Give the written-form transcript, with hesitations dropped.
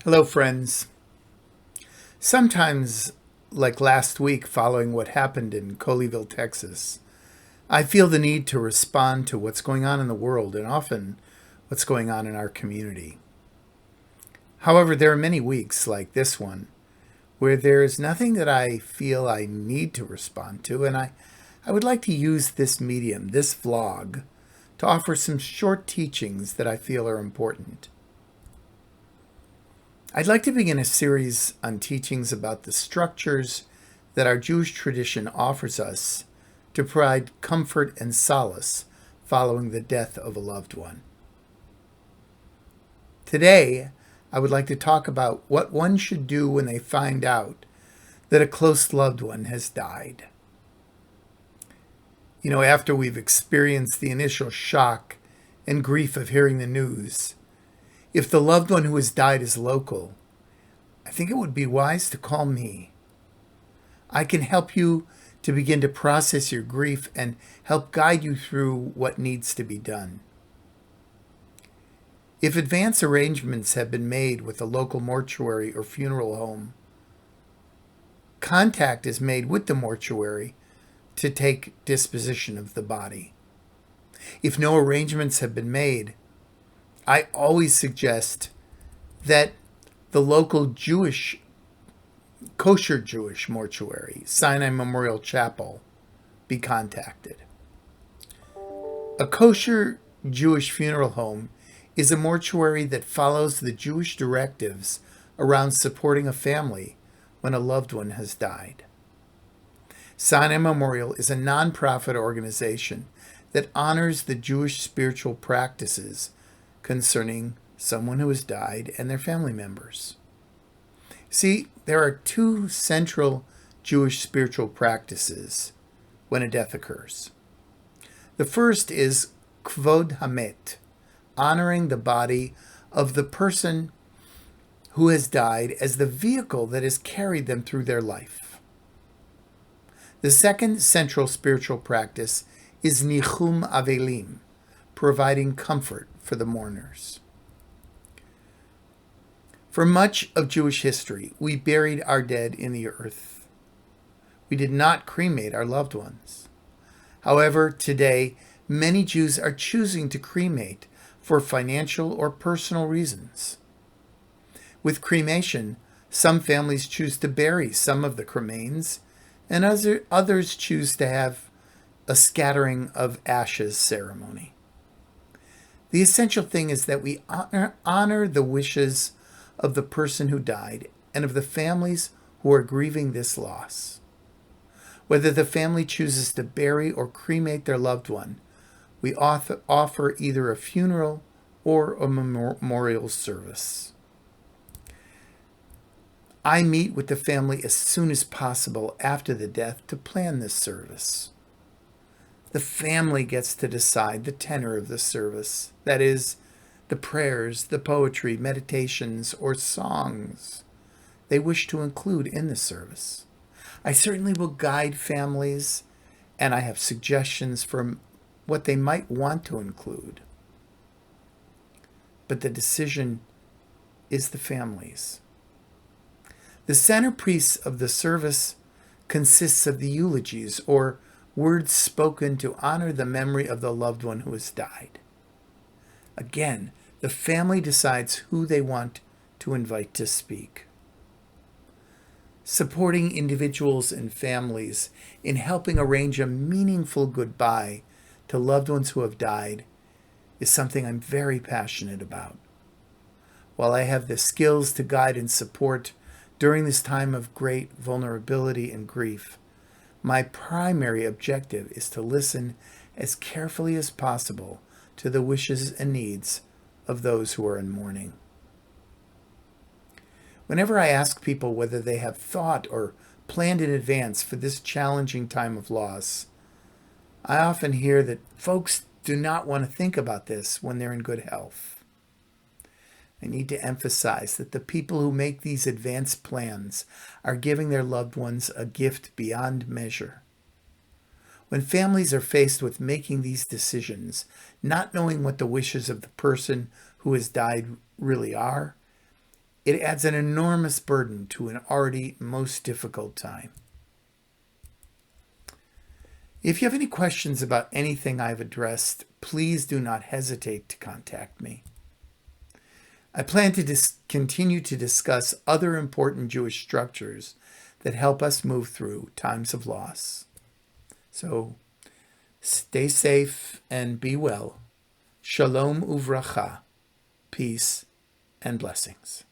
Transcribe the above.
Hello, friends. Sometimes, like last week following what happened in Colleyville, Texas, I feel the need to respond to what's going on in the world and often what's going on in our community. However, there are many weeks like this one where there is nothing that I feel I need to respond to, and I would like to use this medium, this vlog, to offer some short teachings that I feel are important. I'd like to begin a series on teachings about the structures that our Jewish tradition offers us to provide comfort and solace following the death of a loved one. Today, I would like to talk about what one should do when they find out that a close loved one has died. After we've experienced the initial shock and grief of hearing the news, if the loved one who has died is local, I think it would be wise to call me. I can help you to begin to process your grief and help guide you through what needs to be done. If advance arrangements have been made with a local mortuary or funeral home, contact is made with the mortuary to take disposition of the body. If no arrangements have been made, I always suggest that the local kosher Jewish mortuary, Sinai Memorial Chapel, be contacted. A kosher Jewish funeral home is a mortuary that follows the Jewish directives around supporting a family when a loved one has died. Sinai Memorial is a nonprofit organization that honors the Jewish spiritual practices concerning someone who has died and their family members. See, there are two central Jewish spiritual practices when a death occurs. The first is kvod hamet, honoring the body of the person who has died as the vehicle that has carried them through their life. The second central spiritual practice is nichum avelim, providing comfort for the mourners. For much of Jewish history, we buried our dead in the earth. We did not cremate our loved ones. However, today, many Jews are choosing to cremate for financial or personal reasons. With cremation, some families choose to bury some of the cremains, and others choose to have a scattering of ashes ceremony. The essential thing is that we honor the wishes of the person who died and of the families who are grieving this loss. Whether the family chooses to bury or cremate their loved one, we offer either a funeral or a memorial service. I meet with the family as soon as possible after the death to plan this service. The family gets to decide the tenor of the service, that is, the prayers, the poetry, meditations, or songs they wish to include in the service. I certainly will guide families, and I have suggestions for what they might want to include. But the decision is the family's. The centerpiece of the service consists of the eulogies, or words spoken to honor the memory of the loved one who has died. Again, the family decides who they want to invite to speak. Supporting individuals and families in helping arrange a meaningful goodbye to loved ones who have died is something I'm very passionate about. While I have the skills to guide and support during this time of great vulnerability and grief, my primary objective is to listen as carefully as possible to the wishes and needs of those who are in mourning. Whenever I ask people whether they have thought or planned in advance for this challenging time of loss, I often hear that folks do not want to think about this when they're in good health. I need to emphasize that the people who make these advanced plans are giving their loved ones a gift beyond measure. When families are faced with making these decisions, not knowing what the wishes of the person who has died really are, It adds an enormous burden to an already most difficult time. If you have any questions about anything I've addressed, please do not hesitate to contact me. I plan to continue to discuss other important Jewish structures that help us move through times of loss. So stay safe and be well. Shalom uvracha, peace and blessings.